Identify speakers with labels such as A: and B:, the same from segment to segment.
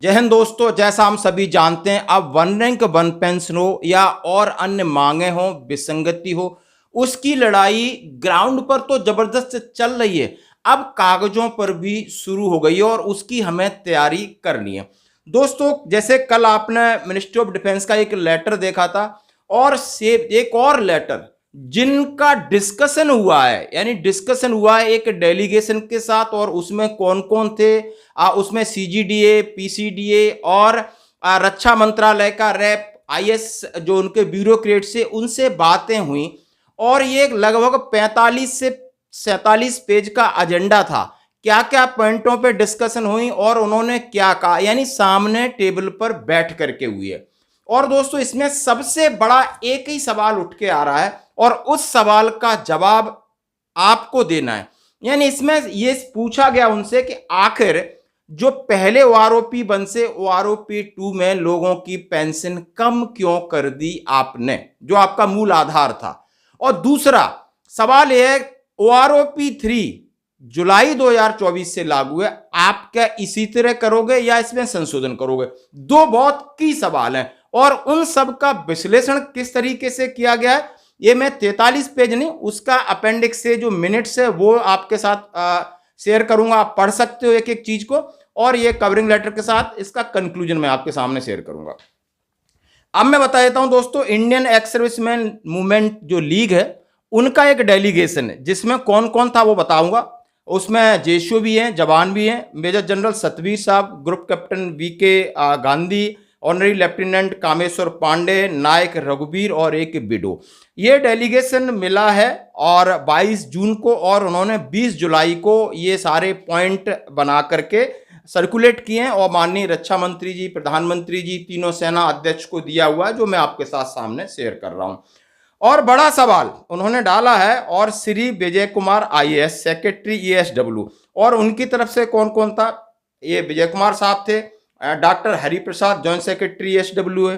A: जय हिंद दोस्तों, जैसा हम सभी जानते हैं अब वन रैंक वन पेंशन हो या और अन्य मांगे हो, विसंगति हो, उसकी लड़ाई ग्राउंड पर तो जबरदस्त चल रही है। अब कागजों पर भी शुरू हो गई है और उसकी हमें तैयारी करनी है। दोस्तों, जैसे कल आपने मिनिस्ट्री ऑफ डिफेंस का एक लेटर देखा था और से एक और लेटर जिनका डिस्कशन हुआ है, यानी डिस्कशन हुआ है एक डेलीगेशन के साथ, और उसमें कौन कौन थे, उसमें सीजीडीए, पीसीडीए और रक्षा मंत्रालय का रैप, आईएस जो उनके ब्यूरोक्रेट से उनसे बातें हुई और ये लगभग 45 से 47 पेज का एजेंडा था। क्या क्या पॉइंटों पे डिस्कशन हुई और उन्होंने क्या कहा, यानी सामने टेबल पर बैठ करके हुई है। और दोस्तों, इसमें सबसे बड़ा एक ही सवाल उठ के आ रहा है और उस सवाल का जवाब आपको देना है। यानी इसमें ये पूछा गया उनसे कि आखिर जो पहले ओआरओपी 1 से ओआरओपी 2 में लोगों की पेंशन कम क्यों कर दी आपने, जो आपका मूल आधार था। और दूसरा सवाल यह है, ओआरओपी 3 जुलाई 2024 से लागू है, आप क्या इसी तरह करोगे या इसमें संशोधन करोगे। दो बहुत की सवाल हैं और उन सब का विश्लेषण किस तरीके से किया गया है, ये मैं 43 पेज नहीं, उसका अपेंडिक्स से जो मिनट्स है वो आपके साथ शेयर करूंगा। आप पढ़ सकते हो एक एक चीज को, और ये कवरिंग लेटर के साथ इसका कंक्लूजन मैं आपके सामने शेयर करूंगा। अब मैं बता देता हूं दोस्तों, इंडियन एक्स सर्विसमैन मूवमेंट जो लीग है उनका एक डेलीगेशन है जिसमें कौन कौन था वो बताऊंगा। उसमें जेशो भी हैं, जवान भी हैं, मेजर जनरल सतवीर साहब, group captain V K Gandhi, honorary lieutenant Kameshwar Pandey, Naik रघुवीर और एक बिडो। ये डेलीगेशन मिला है और 22 जून को, और उन्होंने 20 जुलाई को ये सारे पॉइंट बना करके सर्कुलेट किए हैं और माननीय रक्षा मंत्री जी, प्रधानमंत्री जी, तीनों सेना अध्यक्ष को दिया हुआ है, जो मैं आपके साथ सामने शेयर कर रहा हूं। और बड़ा सवाल उन्होंने डाला है, और श्री विजय कुमार आईएएस सेक्रेटरी ईएसडब्ल्यू, और उनकी तरफ से कौन कौन था, ये विजय कुमार साहब थे, doctor Hariprasad joint secretary SW है,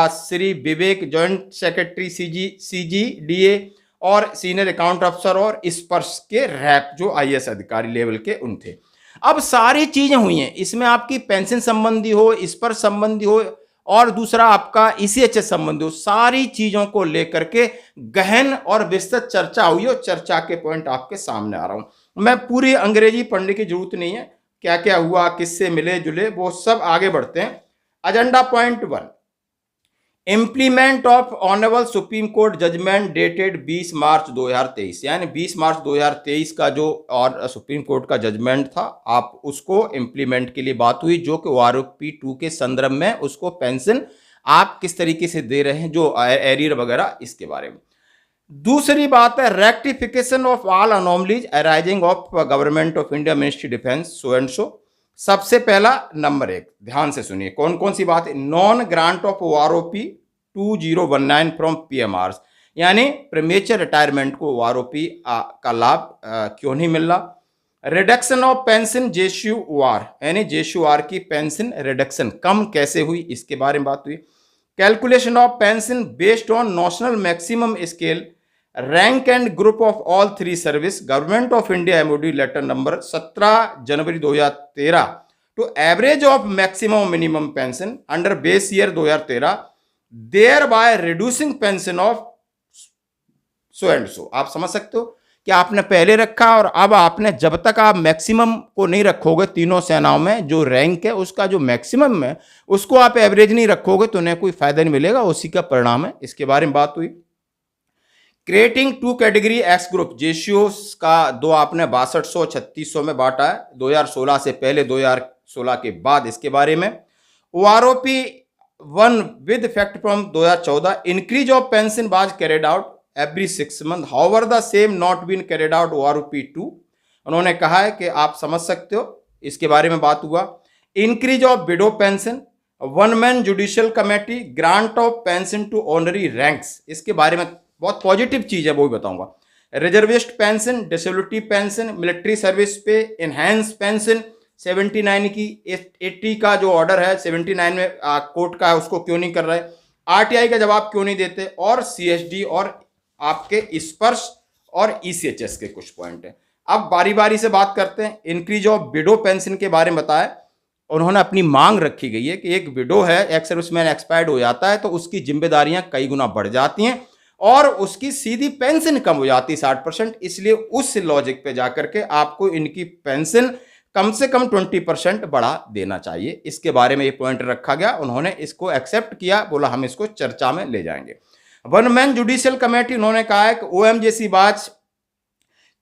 A: श्री विवेक जॉइंट सेक्रेटरी सीजीडीए, और सीनियर अकाउंट अफसर और स्पर्श के रैप जो आईएएस अधिकारी लेवल के उन थे। अब सारी चीजें हुई हैं इसमें, आपकी पेंशन संबंधी हो, स्पर्श संबंधी हो, और दूसरा आपका ईसीएचएस संबंधी हो, सारी चीजों को लेकर के गहन और विस्तृत चर्चा हुई और चर्चा के पॉइंट आपके सामने आ रहा हूं। मैं पूरी अंग्रेजी पढ़ने की जरूरत नहीं है, क्या क्या हुआ, किससे मिले जुले, वो सब आगे बढ़ते हैं। Agenda point 1, implement of honourable supreme court judgment dated 20 March 2023, यानी 20 मार्च 2023 का जो और सुप्रीम कोर्ट का जजमेंट था, आप उसको इंप्लीमेंट के लिए बात हुई, जो कि ओआरओपी 2 के संदर्भ में उसको पेंशन आप किस तरीके से दे रहे हैं, जो एरियर वगैरह, इसके बारे में। दूसरी बात है rectification of all anomalies arising of government of India ministry defence so and सो। सबसे पहला नंबर 1, ध्यान से सुनिए कौन कौन सी बात है। Non grant of OROP 2019 from PMR, यानी प्रीमेचर रिटायरमेंट को ओआरओपी का लाभ क्यों नहीं मिल रहा। रिडक्शन ऑफ पेंशन जेशूआर, यानी जेशूआर की पेंशन रिडक्शन कम कैसे हुई, इसके बारे में बात हुई। Calculation of pension based on national maximum scale rank and group of all 3 service, government of India MOD letter number 17 January 2013 to average of maximum minimum pension under base year 2013, thereby reducing pension of so and so. आप समझ सकते हो कि आपने पहले रखा और अब आपने, जब तक आप मैक्सिमम को नहीं रखोगे, तीनों सेनाओं में जो रैंक है उसका जो मैक्सिमम है उसको आप एवरेज नहीं रखोगे तो उन्हें कोई फायदा नहीं मिलेगा, उसी का परिणाम है। इसके बारे में बात हुई। क्रिएटिंग 2 कैटेगरी एक्स ग्रुप, जेशियो का दो आपने 6200 3600 में बांटा है, 2016 से पहले 2016 के बाद, इसके बारे में। OROP 1 with effect from 2014, increase of pension was carried out every 6 month, however the same not been carried out OROP 2। उन्होंने कहा है कि आप समझ सकते हो, इसके बारे में बात हुआ। Increase of widow pension, 1 man judicial committee, grant of pension to honorary ranks, इसके बारे में बहुत पॉजिटिव चीज है, वो भी बताऊंगा। Reservist pension, disability pension, military service पे एनहांस पेंशन 79 की, 80 का जो ऑर्डर है 79 में कोर्ट का है, उसको क्यों नहीं कर रहे, आरटीआई का जवाब क्यों नहीं देते, और सीएसडी और आपके स्पर्श और ईसीएचएस के कुछ पॉइंट है। अब बारी बारी से बात करते हैं। इंक्रीज ऑफ विडो पेंशन के बारे में बताया उन्होंने अपनी मांग रखी गई है कि एक विडो है, एक्स सर्विसमैन एक्सपायर्ड हो जाता है तो उसकी जिम्मेदारियां कई गुना बढ़ जाती हैं और उसकी सीधी पेंशन कम हो जाती है 60%। इसलिए उस लॉजिक पे जाकर के आपको इनकी पेंशन कम से कम 20% बढ़ा देना चाहिए। इसके बारे में ये पॉइंट रखा गया, उन्होंने इसको एक्सेप्ट किया, बोला हम इसको चर्चा में ले जाएंगे। वन मैन जुडिशियल कमेटी, उन्होंने कहा है कि O M J C batch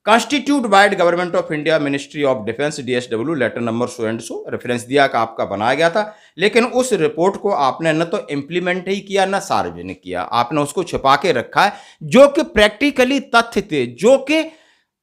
A: constitute by government of India, ministry of defence, D S W, letter number so and so, reference दिया कि आपका बनाया गया था, लेकिन उस रिपोर्ट को आपने न तो इम्प्लीमेंट ही किया न सार्वजनिक किया, आपने उसको छुपा के रखा है, जो कि प्रैक्टिकली तथ्य थे, जो कि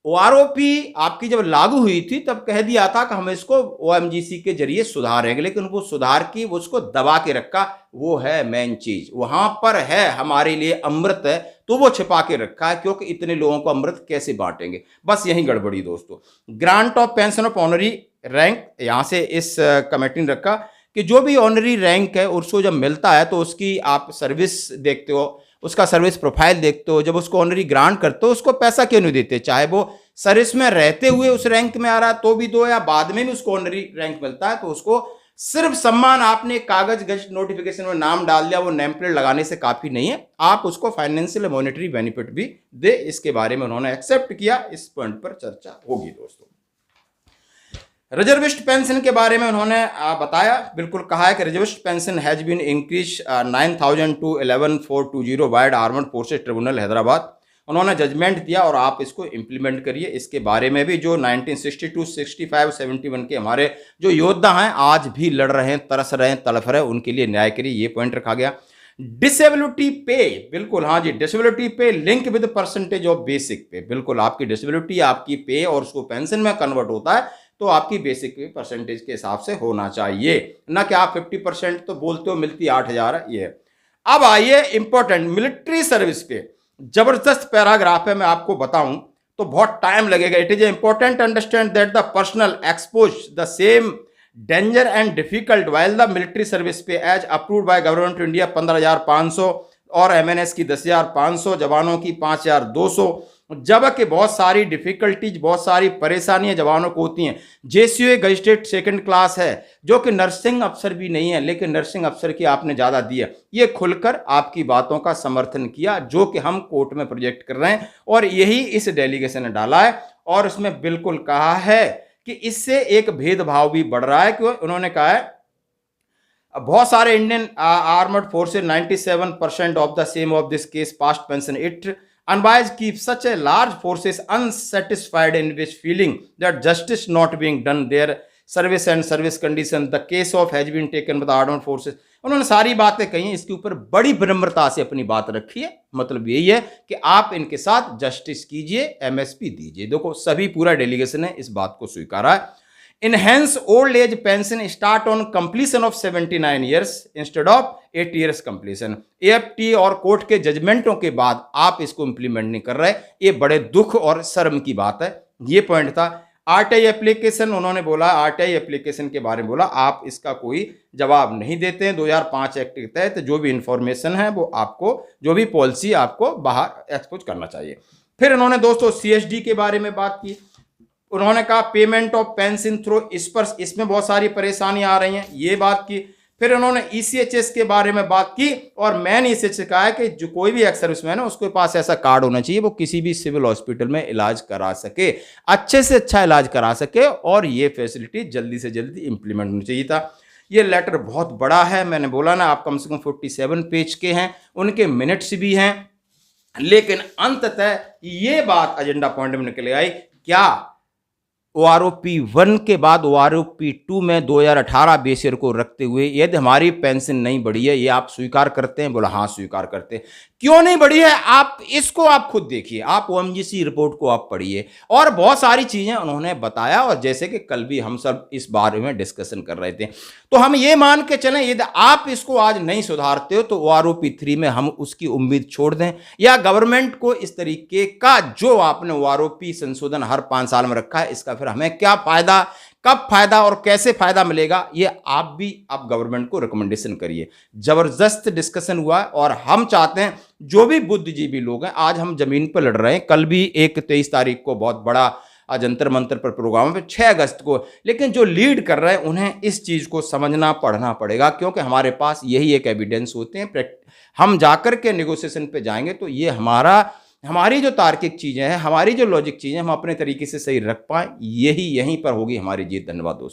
A: ओआरओपी आपकी जब लागू हुई थी तब कह दिया था कि हम इसको ओएमजीसी के जरिए सुधारेंगे, लेकिन वो सुधार की वो उसको दबा के रखा। वो है मेन चीज, वहां पर है हमारे लिए अमृत है तो वो छिपा के रखा है, क्योंकि इतने लोगों को अमृत कैसे बांटेंगे, बस यही गड़बड़ी दोस्तों। Grant of pension of honorary rank, यहां से इस कमेटी ने रखा कि जो भी ऑनरी रैंक है उसको जब मिलता है तो उसकी आप सर्विस देखते हो, उसका सर्विस प्रोफाइल देखते हो, जब उसको ऑनरी ग्रांट करते हो उसको पैसा क्यों नहीं देते, चाहे वो सर्विस में रहते हुए उस रैंक में आ रहा है तो भी दो, या बाद में भी उसको ऑनरी रैंक मिलता है तो उसको सिर्फ सम्मान आपने कागज गजट नोटिफिकेशन में नाम डाल दिया, वो नेम प्लेट लगाने से काफी नहीं है, आप उसको फाइनेंशियल मॉनेटरी बेनिफिट भी दे। इसके बारे में उन्होंने एक्सेप्ट किया, इस पॉइंट पर चर्चा होगी दोस्तों। रिजर्विस्ट पेंशन के बारे में उन्होंने बताया, बिल्कुल कहा है कि reservist pension has been increase 9,000 to 11,420 by armed forces tribunal Hyderabad. उन्होंने जजमेंट दिया और आप इसको इम्प्लीमेंट करिए। इसके बारे में भी जो 1962, 65, 71 के हमारे जो योद्धा हैं आज भी लड़ रहे हैं, तरस रहे हैं, तड़फ रहे हैं, उनके लिए न्याय करिए, ये पॉइंट रखा गया। डिसेबिलिटी पे, बिल्कुल हाँ जी, डिसेबिलिटी पे link with percentage of basic पे, बिल्कुल आपकी डिसेबिलिटी आपकी पे और उसको पेंशन में कन्वर्ट होता है तो आपकी बेसिक पे परसेंटेज के हिसाब से होना चाहिए, ना कि आप 50% तो बोलते हो मिलती 8,000 है ये। अब आइए इंपॉर्टेंट मिलिट्री सर्विस पे, जबरदस्त पैराग्राफ है, मैं आपको बताऊं तो बहुत टाइम लगेगा। It is important understand that the personal expose the same danger and difficult while the military service pay as approved by government of India 15,500 और एमएनएस की 10,500, जवानों की 5,200, जबकि बहुत सारी डिफिकल्टीज, बहुत सारी परेशानियां जवानों को होती हैं। जेसीओ गजिस्ट्रेट सेकंड क्लास है, जो कि नर्सिंग अफसर भी नहीं है, लेकिन नर्सिंग अफसर की आपने ज़्यादा दी है। ये खुलकर आपकी बातों का समर्थन किया जो कि हम कोर्ट में प्रोजेक्ट कर रहे हैं और यही इस डेलीगेशन ने डाला है और उसमें बिल्कुल कहा है कि इससे एक भेदभाव भी बढ़ रहा है। क्यों? उन्होंने कहा है बहुत सारे Indian armed forces 97% of the same of this case past pension it unwise keep such a large forces unsatisfied in which feeling that justice not being done their service and service condition the case of has been taken by the armed forces। उन्होंने सारी बातें कही, इसके ऊपर बड़ी विनम्रता से अपनी बात रखी है। मतलब यही है कि आप इनके साथ जस्टिस कीजिए, एमएसपी दीजिए। देखो सभी पूरा डेलीगेशन ने इस बात को स्वीकारा है। Enhance old age pension start on completion of 79 years instead of 8 years completion। AFT और कोर्ट के जजमेंटों के बाद आप इसको इंप्लीमेंट नहीं कर रहे, ये बड़े दुख और शर्म की बात है। ये पॉइंट था। आरटीआई एप्लीकेशन, उन्होंने बोला आरटीआई एप्लीकेशन के बारे में बोला आप इसका कोई जवाब नहीं देते हैं। 2005 एक्ट के तहत जो भी इंफॉर्मेशन है वो आपको, जो भी पॉलिसी आपको बाहर एक्सपोज करना चाहिए। फिर उन्होंने दोस्तों सीएसडी के बारे में बात की। उन्होंने कहा पेमेंट ऑफ पेंशन थ्रू स्पर्श, इसमें बहुत सारी परेशानियां आ रही हैं, ये बात की। फिर उन्होंने ईसीएचएस के बारे में बात की और मैन ईसीएचएस कहा है कि जो कोई भी एक्स सर्विसमैन है उसके पास ऐसा कार्ड होना चाहिए वो किसी भी सिविल हॉस्पिटल में इलाज करा सके, अच्छे से अच्छा इलाज करा सके, और ये फैसिलिटी जल्दी से जल्दी इंप्लीमेंट होनी चाहिए था। ये लेटर बहुत बड़ा है, मैंने बोला ना आप कम से कम 47 पेज के हैं, उनके मिनट्स भी हैं, लेकिन अंततः ये बात एजेंडा पॉइंट में निकल आई। क्या ओआरओपी 1 के बाद ओआरओपी 2 में 2018 बेस ईयर को रखते हुए यदि हमारी पेंशन नहीं बढ़ी है, ये आप स्वीकार करते हैं? बोला हाँ स्वीकार करते हैं। क्यों नहीं बढ़ी है आप इसको आप खुद देखिए, आप ओएमजीसी रिपोर्ट को आप पढ़िए, और बहुत सारी चीजें उन्होंने बताया, और जैसे कि कल भी हम सब इस बारे में डिस्कशन कर रहे थे। तो हम ये मान के चलें यदि आप इसको आज नहीं सुधारते हो तो ओआरओपी 3 में हम उसकी उम्मीद छोड़ दें, या गवर्नमेंट को इस तरीके का जो आपने ओआरओपी संशोधन हर 5 साल में रखा है इसका फिर हमें क्या फायदा, कब फायदा और कैसे फायदा मिलेगा, ये आप भी आप गवर्नमेंट को रिकमेंडेशन करिए। जबरदस्त डिस्कशन हुआ और हम चाहते हैं जो भी बुद्धिजीवी लोग हैं, आज हम जमीन पर लड़ रहे हैं। कल भी एक 23 तारीख को बहुत बड़ा आज जंतर मंतर पर प्रोग्राम पे 6 अगस्त को, लेकिन जो लीड कर रहे हैं उन्हें इस चीज़ को समझना पढ़ना पड़ेगा, क्योंकि हमारे पास यही एक एविडेंस होते हैं। हम जाकर के नेगोशिएशन पे जाएंगे तो ये हमारी जो तार्किक चीज़ें हैं, हमारी जो लॉजिक चीज़ें हम अपने तरीके से सही रख पाएँ, यही यहीं पर होगी हमारी जीत। धन्यवाद दोस्तों।